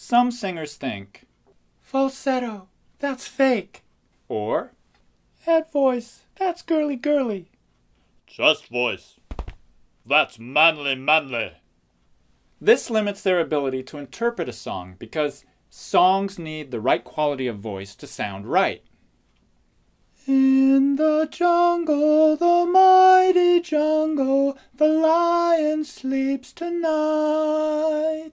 Some singers think, falsetto, that's fake. Or, head voice, that's girly girly. Chest voice, that's manly manly. This limits their ability to interpret a song because songs need the right quality of voice to sound right. In the jungle, the mighty jungle, the lion sleeps tonight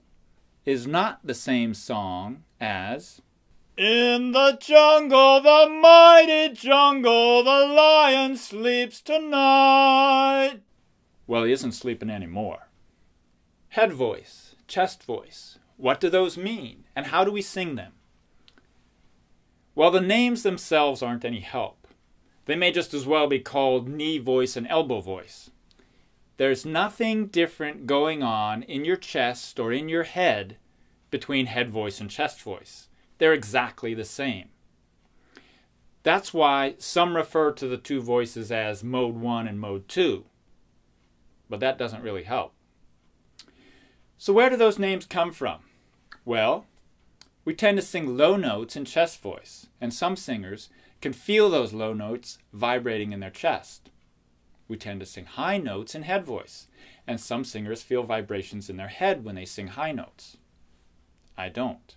is not the same song as in the jungle, the mighty jungle, the lion sleeps tonight. Well, he isn't sleeping anymore. Head voice, chest voice, what do those mean, and how do we sing them? Well, the names themselves aren't any help. They may just as well be called knee voice and elbow voice. There's nothing different going on in your chest or in your head between head voice and chest voice. They're exactly the same. That's why some refer to the two voices as mode 1 and mode 2. But that doesn't really help. So where do those names come from? Well, we tend to sing low notes in chest voice, and some singers can feel those low notes vibrating in their chest. We tend to sing high notes in head voice, and some singers feel vibrations in their head when they sing high notes. I don't.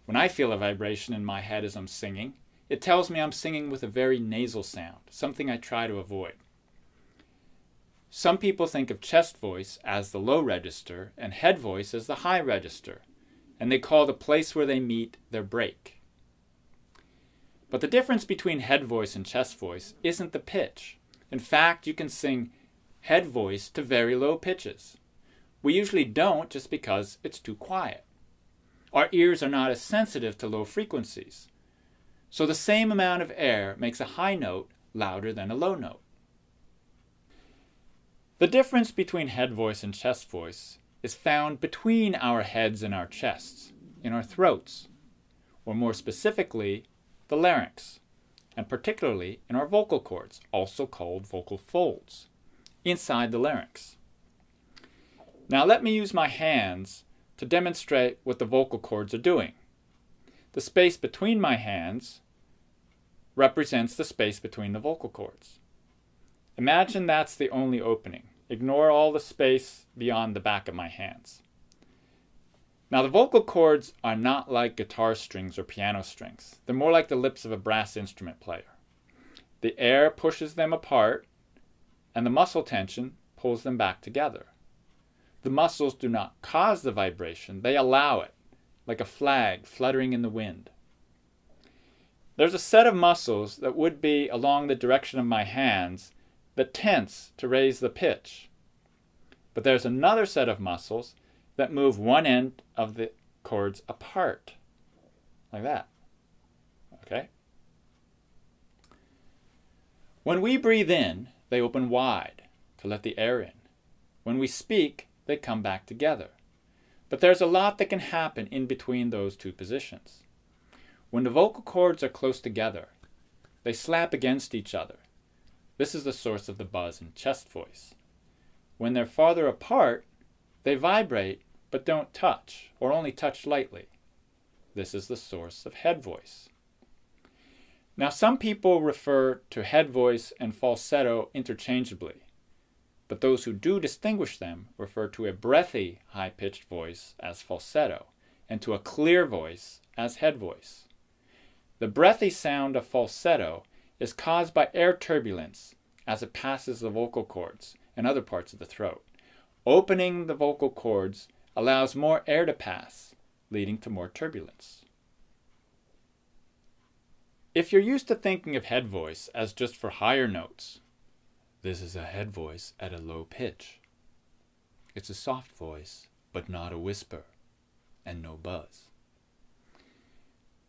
When I feel a vibration in my head as I'm singing, it tells me I'm singing with a very nasal sound, something I try to avoid. Some people think of chest voice as the low register and head voice as the high register, and they call the place where they meet their break. But the difference between head voice and chest voice isn't the pitch. In fact, you can sing head voice to very low pitches. We usually don't just because it's too quiet. Our ears are not as sensitive to low frequencies. So the same amount of air makes a high note louder than a low note. The difference between head voice and chest voice is found between our heads and our chests, in our throats, or more specifically, the larynx, and particularly in our vocal cords, also called vocal folds, inside the larynx. Now let me use my hands to demonstrate what the vocal cords are doing. The space between my hands represents the space between the vocal cords. Imagine that's the only opening. Ignore all the space beyond the back of my hands. Now the vocal cords are not like guitar strings or piano strings. They're more like the lips of a brass instrument player. The air pushes them apart, and the muscle tension pulls them back together. The muscles do not cause the vibration, they allow it, like a flag fluttering in the wind. There's a set of muscles that would be along the direction of my hands that tense to raise the pitch. But there's another set of muscles that move one end of the cords apart, like that. Okay? When we breathe in, they open wide to let the air in. When we speak, they come back together. But there's a lot that can happen in between those two positions. When the vocal cords are close together, they slap against each other. This is the source of the buzz in chest voice. When they're farther apart, they vibrate but don't touch, or only touch lightly. This is the source of head voice. Now some people refer to head voice and falsetto interchangeably, but those who do distinguish them refer to a breathy, high-pitched voice as falsetto, and to a clear voice as head voice. The breathy sound of falsetto is caused by air turbulence as it passes the vocal cords and other parts of the throat. Opening the vocal cords allows more air to pass, leading to more turbulence. If you're used to thinking of head voice as just for higher notes, this is a head voice at a low pitch. It's a soft voice, but not a whisper, and no buzz.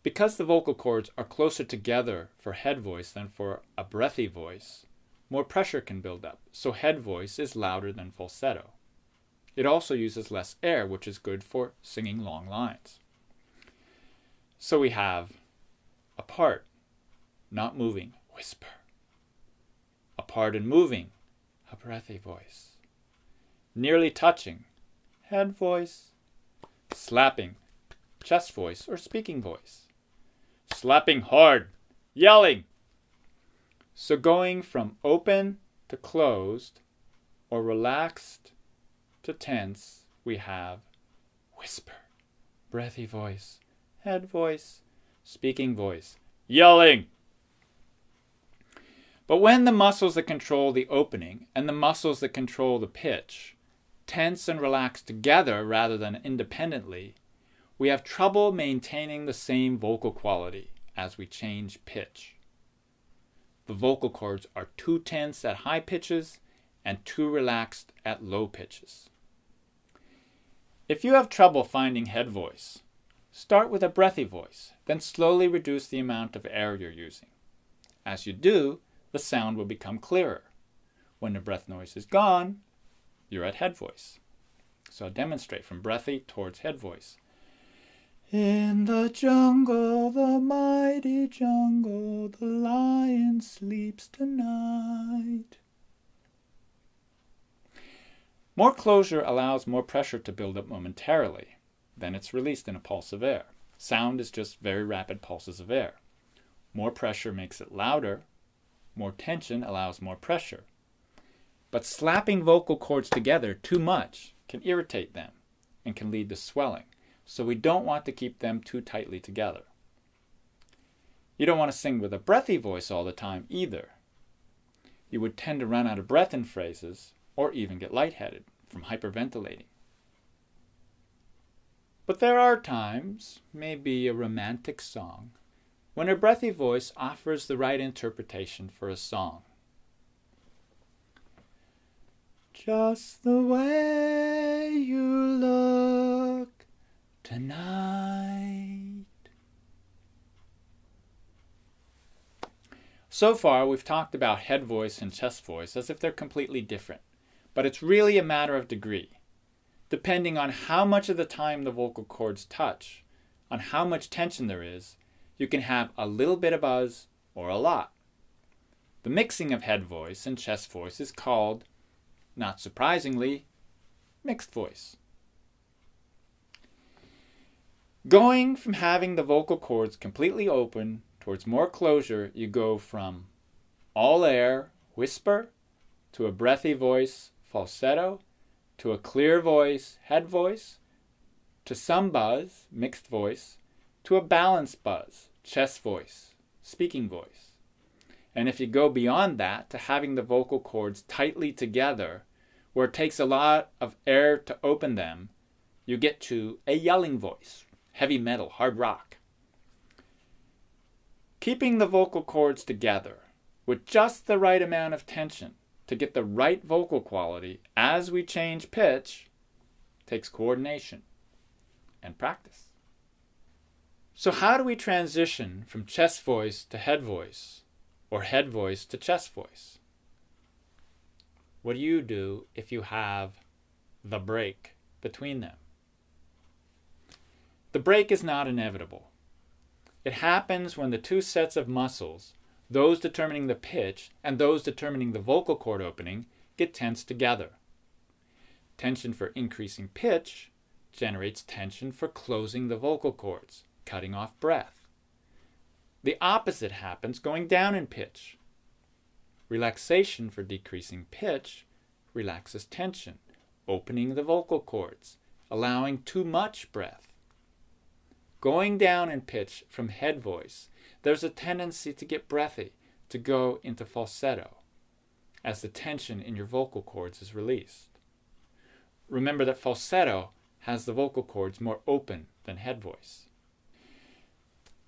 Because the vocal cords are closer together for head voice than for a breathy voice, more pressure can build up, so head voice is louder than falsetto. It also uses less air, which is good for singing long lines. So we have apart, not moving, whisper. Apart and moving, a breathy voice. Nearly touching, head voice. Slapping, chest voice, or speaking voice. Slapping hard. Yelling. So going from open to closed or relaxed to tense, we have whisper, breathy voice, head voice, speaking voice, yelling. But when the muscles that control the opening and the muscles that control the pitch tense and relax together rather than independently, we have trouble maintaining the same vocal quality as we change pitch. The vocal cords are too tense at high pitches and too relaxed at low pitches. If you have trouble finding head voice, start with a breathy voice, then slowly reduce the amount of air you're using. As you do, the sound will become clearer. When the breath noise is gone, you're at head voice. So I'll demonstrate from breathy towards head voice. In the jungle, the mighty jungle, the lion sleeps tonight. More closure allows more pressure to build up momentarily. Then it's released in a pulse of air. Sound is just very rapid pulses of air. More pressure makes it louder. More tension allows more pressure. But slapping vocal cords together too much can irritate them and can lead to swelling. So we don't want to keep them too tightly together. You don't want to sing with a breathy voice all the time either. You would tend to run out of breath in phrases or even get lightheaded from hyperventilating. But there are times, maybe a romantic song, when a breathy voice offers the right interpretation for a song. Just the way you look tonight. So far, we've talked about head voice and chest voice as if they're completely different, but it's really a matter of degree. Depending on how much of the time the vocal cords touch, on how much tension there is, you can have a little bit of buzz or a lot. The mixing of head voice and chest voice is called, not surprisingly, mixed voice. Going from having the vocal cords completely open towards more closure, you go from all air, whisper, to a breathy voice, falsetto, to a clear voice, head voice, to some buzz, mixed voice, to a balanced buzz, chest voice, speaking voice. And if you go beyond that to having the vocal cords tightly together, where it takes a lot of air to open them, you get to a yelling voice, heavy metal, hard rock. Keeping the vocal cords together with just the right amount of tension to get the right vocal quality as we change pitch takes coordination and practice. So how do we transition from chest voice to head voice, or head voice to chest voice? What do you do if you have the break between them? The break is not inevitable. It happens when the two sets of muscles, those determining the pitch and those determining the vocal cord opening, get tensed together. Tension for increasing pitch generates tension for closing the vocal cords, cutting off breath. The opposite happens going down in pitch. Relaxation for decreasing pitch relaxes tension, opening the vocal cords, allowing too much breath. Going down in pitch from head voice, there's a tendency to get breathy, to go into falsetto, as the tension in your vocal cords is released. Remember that falsetto has the vocal cords more open than head voice.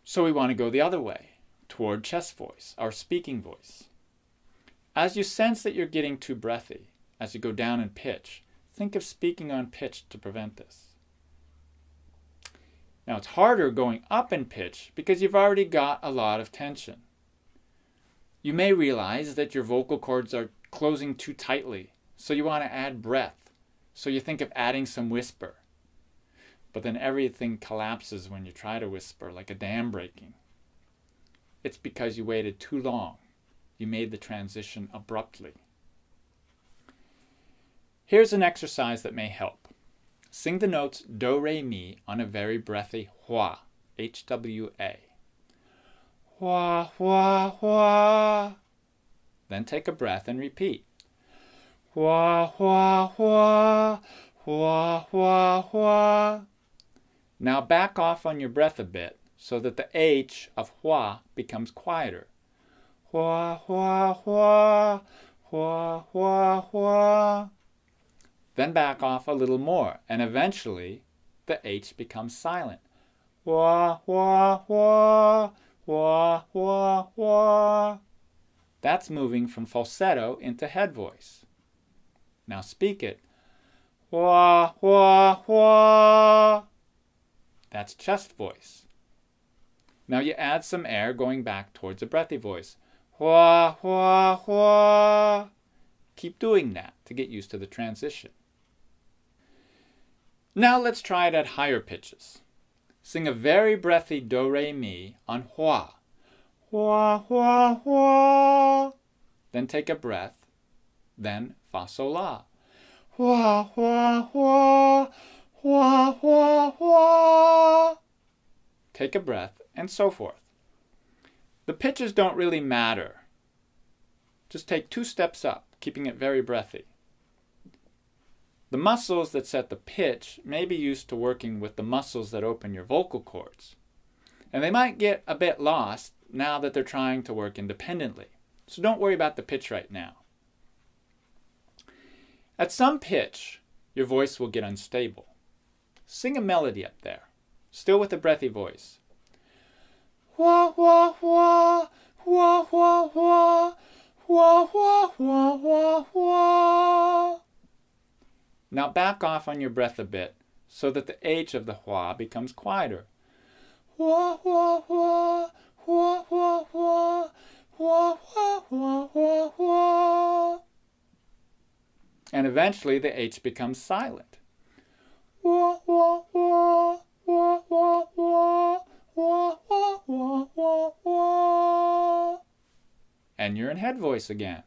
So we want to go the other way, toward chest voice, our speaking voice. As you sense that you're getting too breathy, as you go down in pitch, think of speaking on pitch to prevent this. Now it's harder going up in pitch because you've already got a lot of tension. You may realize that your vocal cords are closing too tightly, so you want to add breath. So you think of adding some whisper. But then everything collapses when you try to whisper, like a dam breaking. It's because you waited too long. You made the transition abruptly. Here's an exercise that may help. Sing the notes do, re, mi on a very breathy hwa, H-W-A. Hwa, hwa, hwa. Then take a breath and repeat. Hwa, hwa, hwa, hwa, hwa, hwa. Now back off on your breath a bit so that the H of hwa becomes quieter. Hwa, hwa, hwa, hwa, hwa, hwa. Then back off a little more, and eventually the H becomes silent. Hwa, hwa, hwa, hwa, hwa, hwa. That's moving from falsetto into head voice. Now speak it. Hwa, hwa, hwa. That's chest voice. Now you add some air going back towards a breathy voice. Hwa, hwa, hwa. Keep doing that to get used to the transition. Now let's try it at higher pitches. Sing a very breathy do, re, mi on hwa. Hwa, hwa, hwa. Then take a breath. Then fa, sol, la. Hwa, hwa, hwa. Hwa, hwa, hwa. Take a breath, and so forth. The pitches don't really matter. Just take 2 steps up, keeping it very breathy. The muscles that set the pitch may be used to working with the muscles that open your vocal cords. And they might get a bit lost now that they're trying to work independently. So don't worry about the pitch right now. At some pitch, your voice will get unstable. Sing a melody up there, still with a breathy voice. Hwa, hwa, hwa, hwa, hwa, hwa, hwa, hwa, hwa, hwa, hwa. Now back off on your breath a bit so that the H of the hwa becomes quieter. Hwa, hwa, hwa, hwa, hwa, hwa, hwa, hwa, hwa, hwa, hwa. And eventually the H becomes silent. Hwa, hwa, hwa, hwa, hwa, hwa, hwa, hwa, hwa, hwa, hwa. And you're in head voice again.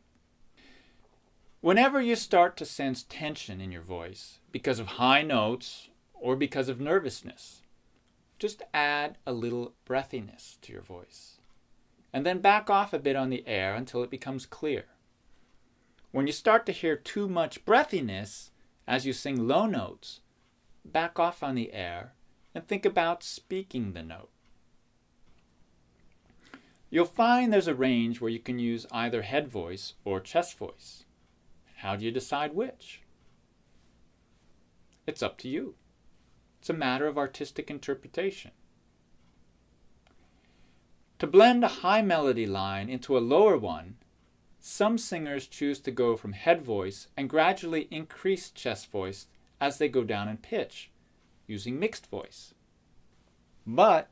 Whenever you start to sense tension in your voice because of high notes or because of nervousness, just add a little breathiness to your voice. And then back off a bit on the air until it becomes clear. When you start to hear too much breathiness as you sing low notes, back off on the air and think about speaking the note. You'll find there's a range where you can use either head voice or chest voice. How do you decide which? It's up to you. It's a matter of artistic interpretation. To blend a high melody line into a lower one, some singers choose to go from head voice and gradually increase chest voice as they go down in pitch, using mixed voice. But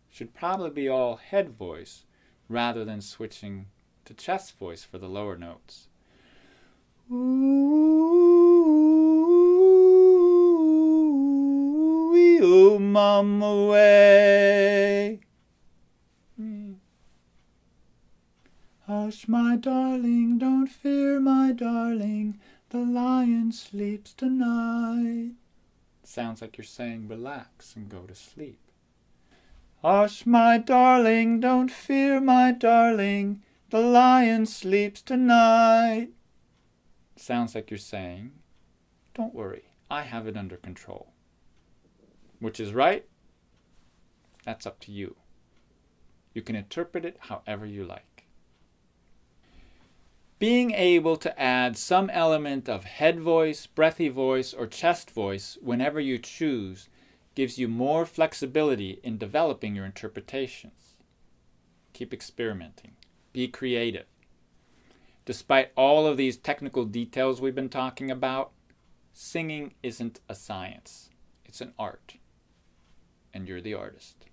should probably be all head voice rather than switching to chest voice for the lower notes. Ooh, mama way. Hush, my darling, don't fear, my darling, the lion sleeps tonight. Sounds like you're saying relax and go to sleep. Hush, my darling, don't fear, my darling, the lion sleeps tonight. Sounds like you're saying, don't worry, I have it under control. Which is right? That's up to you. You can interpret it however you like. Being able to add some element of head voice, breathy voice, or chest voice whenever you choose gives you more flexibility in developing your interpretations. Keep experimenting. Be creative. Despite all of these technical details we've been talking about, singing isn't a science. It's an art. And you're the artist.